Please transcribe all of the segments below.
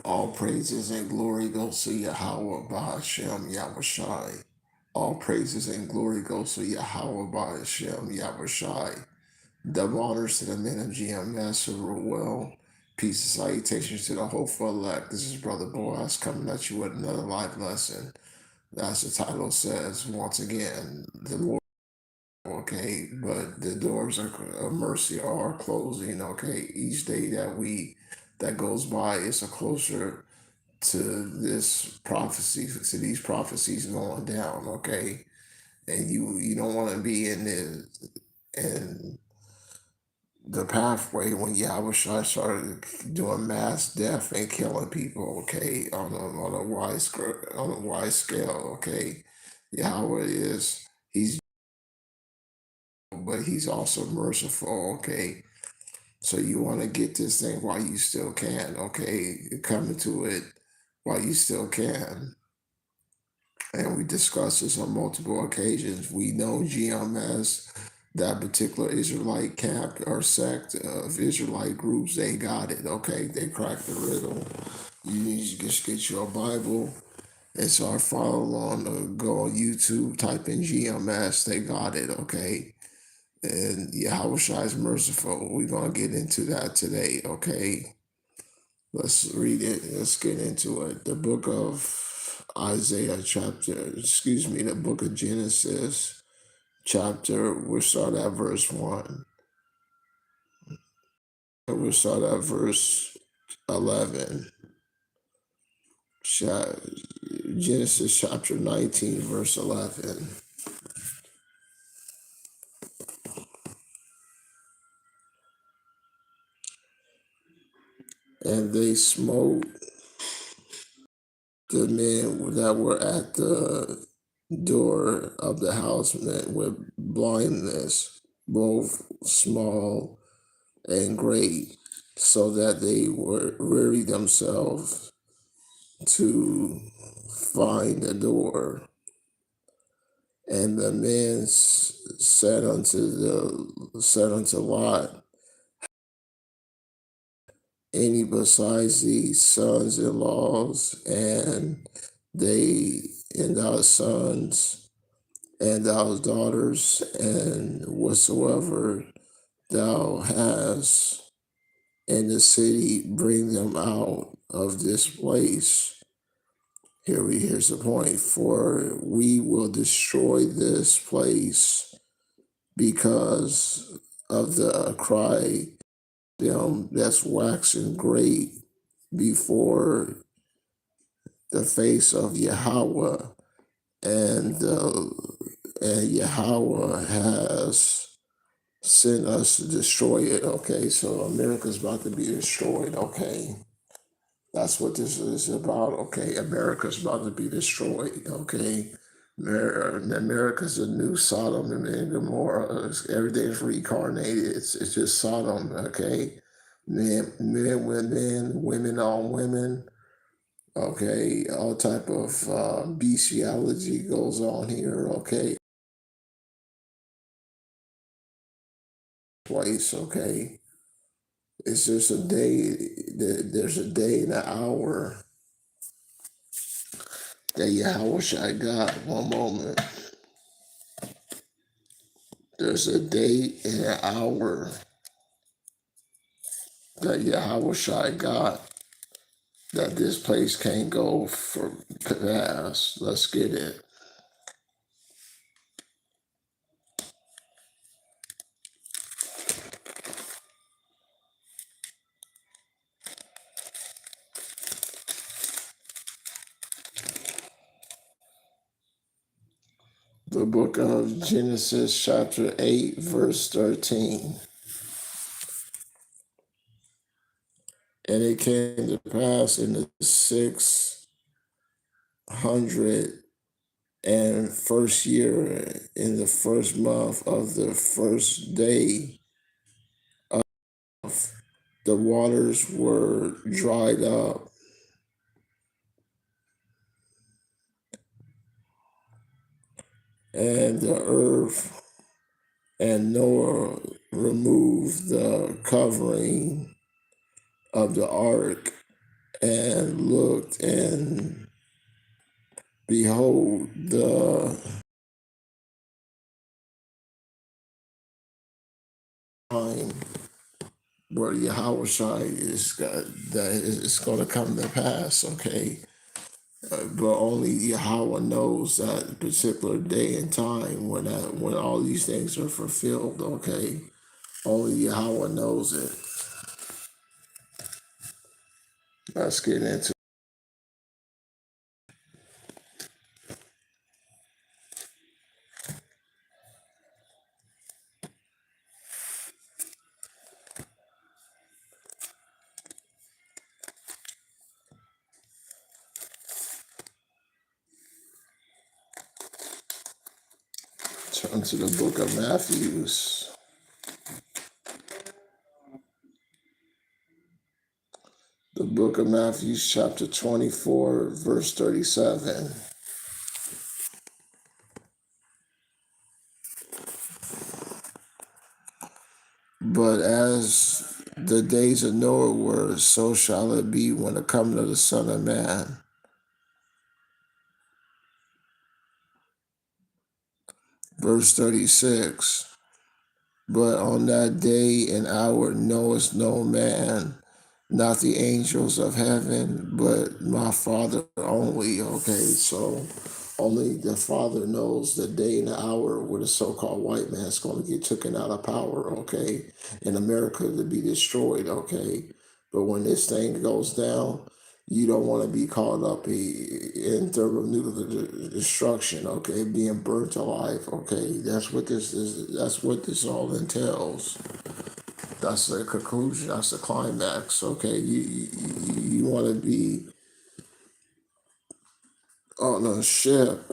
All praises and glory goes to Yahweh Bahashem Yahushai. All praises and glory goes to Yahweh Bahashem Yahushai. Double honors to the men of GMS who rule well. Peace and salutations to the hopeful elect. This is Brother Boaz coming at you with another live lesson. As the title says, once again, the Lord, okay, but the doors of mercy are closing, okay. Each day that goes by is a closer to this prophecy, to these prophecies going down, okay? And you don't want to be in the pathway when Yahweh started doing mass death and killing people, okay, on a wide scale, okay. Yahweh he's but he's also merciful, okay. So you want to get this thing while you still can, okay? Come into it while you still can. And we discussed this on multiple occasions. We know GMS, that particular Israelite camp or sect of Israelite groups, they got it, okay? They cracked the riddle. You need to just get your Bible and start following along. Go on YouTube, type in GMS, they got it, okay? And Yahweh Shai is merciful. We're going to get into that today, okay? Let's read it. Let's get into it. The book of the book of Genesis, we'll start at verse 1. We'll start at verse 11. Genesis chapter 19, verse 11. And they smote the men that were at the door of the house with blindness, both small and great, so that they were weary themselves to find the door. And the men said unto Lot, any besides these sons-in-laws, and thy sons and thy daughters, and whatsoever thou hast in the city, bring them out of this place. Here's the point. For we will destroy this place because of the cry them that's waxing great before the face of Yahweh, and Yahweh has sent us to destroy it. Okay, so America's about to be destroyed. Okay, that's what this is about. Okay, America's about to be destroyed. Okay, America's a new Sodom and Gomorrah. Everything's reincarnated. It's just Sodom. Okay, men with men, women on women. Okay, all type of bestiality goes on here. Okay, place. Okay, it's just a day. There's a day and an hour that Yahweh Shai got. One moment. There's a day and an hour that Yahweh Shai got that this place can't go for pass. Let's get it. The book of Genesis, chapter 8, verse 13. And it came to pass in the 601st year, in the first month of the first day, of the waters were dried up, and the earth, and Noah removed the covering of the ark, and looked, and behold, the time where Yahweh that is going to come to pass, okay? But only Yahweh knows that particular day and time when all these things are fulfilled, okay? Only Yahweh knows it. Let's get into turn to the book of Matthew. The book of Matthew, chapter 24, verse 37. But as the days of Noah were, so shall it be when the coming of the Son of Man. Verse 36. But on that day and hour knoweth no man, not the angels of heaven, but my Father only. Okay, so only the Father knows the day and the hour where the so-called white man's going to get taken out of power, okay, and America to be destroyed, okay. But when this thing goes down, you don't want to be caught up in thermonuclear destruction, okay, being burnt alive, okay. That's what this is. That's what this all entails. That's the conclusion. That's the climax, okay. You want to be on a ship,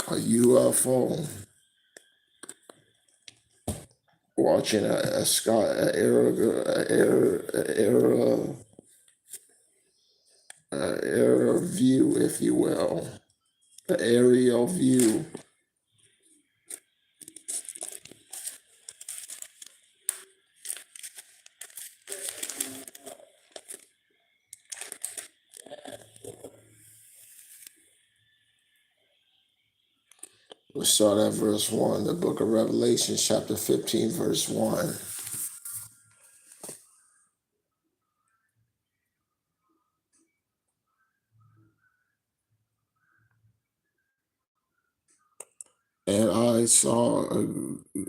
a UFO, watching a sky, air view, if you will, an aerial view. We'll start at verse 1, the book of Revelation, chapter 15, verse 1. And I saw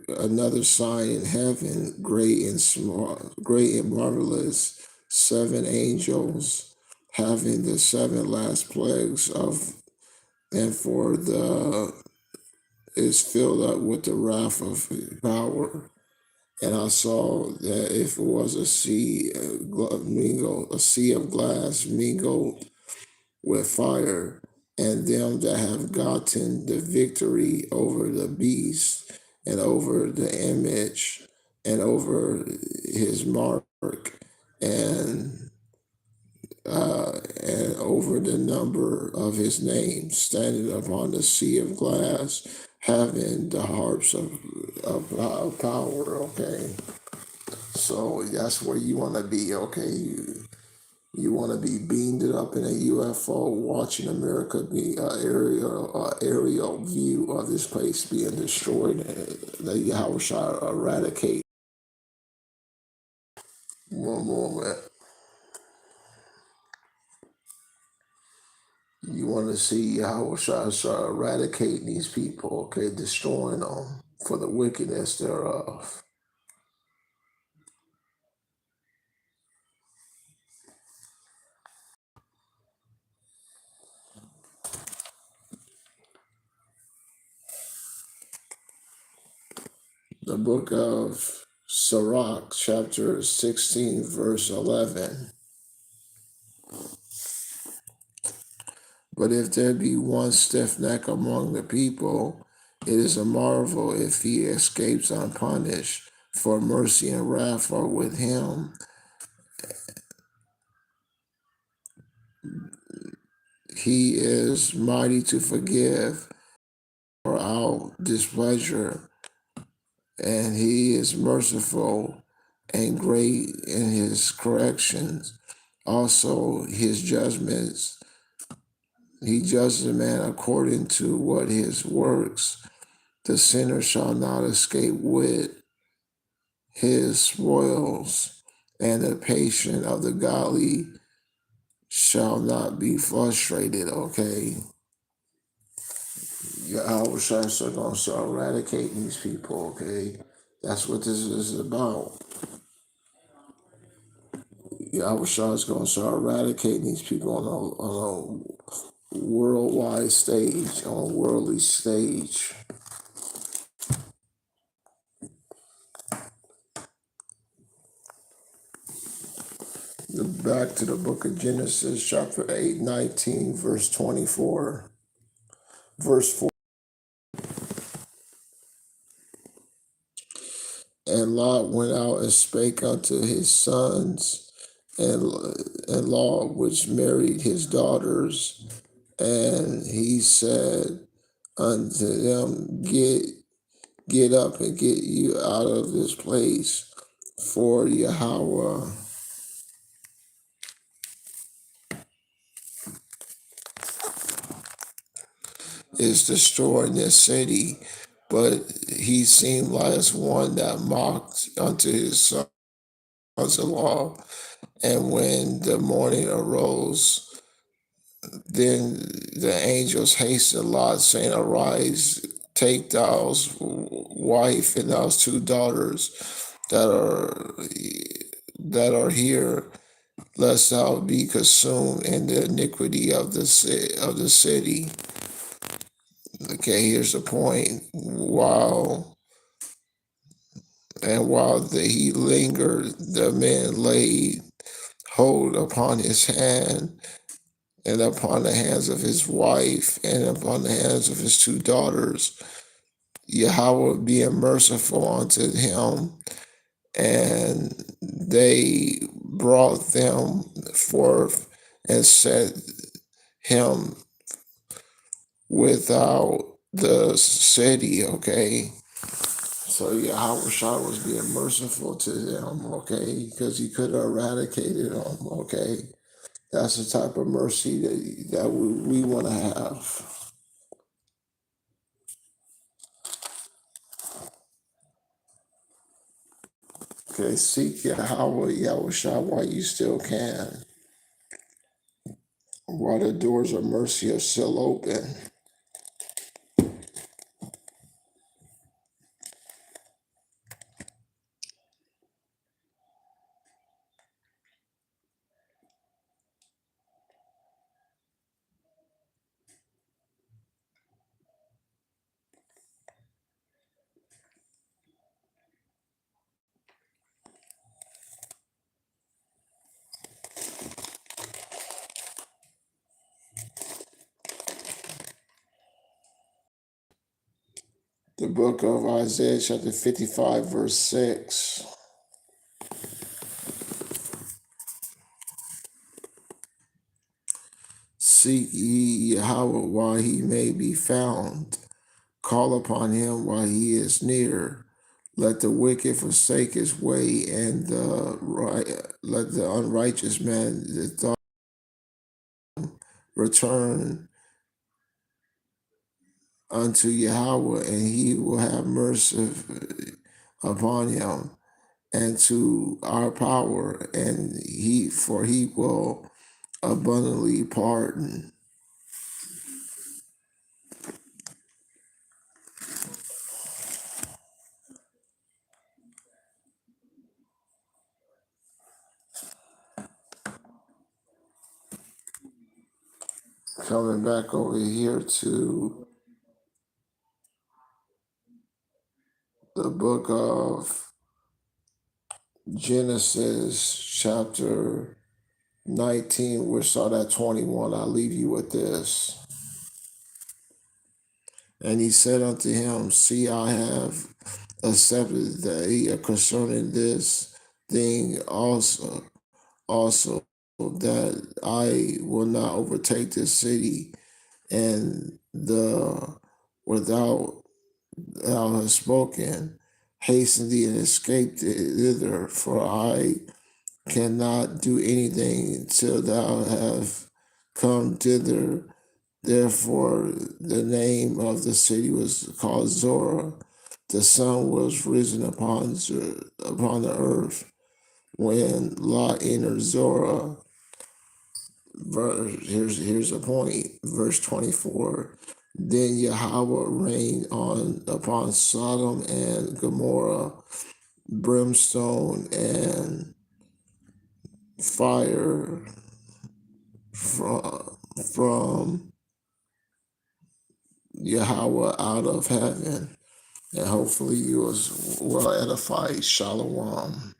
another sign in heaven, great and small, great and marvelous, seven angels having the seven last plagues of, and for the is filled up with the wrath of power. And I saw that if it was a sea mingled, a sea of glass mingled with fire, and them that have gotten the victory over the beast, and over the image, and over his mark, and and over the number of his name, standing upon the sea of glass, having the harps of power. Okay, so that's where you want to be. Okay, you want to be beamed up in a UFO, watching America be aerial view of this place being destroyed, and that Yahweh shall eradicate. One moment. You want to see Yahweh shall eradicate these people, okay, destroying them for the wickedness thereof. The book of Sirach, chapter 16, verse 11. But if there be one stiff neck among the people, it is a marvel if he escapes unpunished, for mercy and wrath are with him. He is mighty to forgive or out displeasure, and he is merciful and great in his corrections. Also, his judgments, he judges a man according to what his works. The sinner shall not escape with his spoils, and the patient of the godly shall not be frustrated, okay? Yahweh starts going to start eradicating these people, okay? That's what this is about. Yahweh is going to start eradicating these people on a worldwide stage, on a worldly stage. Back to the book of Genesis, chapter 8, 19, verse 24. Verse 4. And Lot went out and spake unto his sons and Lot, which married his daughters, and he said unto them, Get up and get you out of this place, for Yahweh is destroying this city. But he seemed like one that mocked unto his sons-in-law. And when the morning arose, then the angels hastened Lot, saying, Arise, take thou's wife and thou's two daughters that are here, lest thou be consumed in the iniquity of the city. Okay, here's the point. While he lingered, the men laid hold upon his hand and upon the hands of his wife and upon the hands of his two daughters. Yahweh being merciful unto him, and they brought them forth and set him without the city, okay? So Yahweh Shah was being merciful to them, okay? Because he could have eradicated them, okay? That's the type of mercy that we want to have. Okay, seek Yahweh Shah while you still can, while the doors of mercy are still open. The book of Isaiah, chapter 55, verse 6. Seek ye Yahweh while he may be found. Call upon him while he is near. Let the wicked forsake his way, and let the unrighteous man that thought return unto Yahweh, and he will have mercy upon him, and to our power, and he will abundantly pardon. Coming back over here to the book of Genesis, chapter 19, we saw that 21. I'll leave you with this. And he said unto him, See, I have accepted that concerning this thing also that I will not overtake this city, and the without thou hast spoken, hasten thee and escape thither, for I cannot do anything till thou have come thither. Therefore, the name of the city was called Zorah. The sun was risen upon the earth when Lot entered Zorah. Here's a point. Verse 24. Then Yahweh rained upon Sodom and Gomorrah brimstone and fire from Yahweh out of heaven. And hopefully you was well edified. Shalom.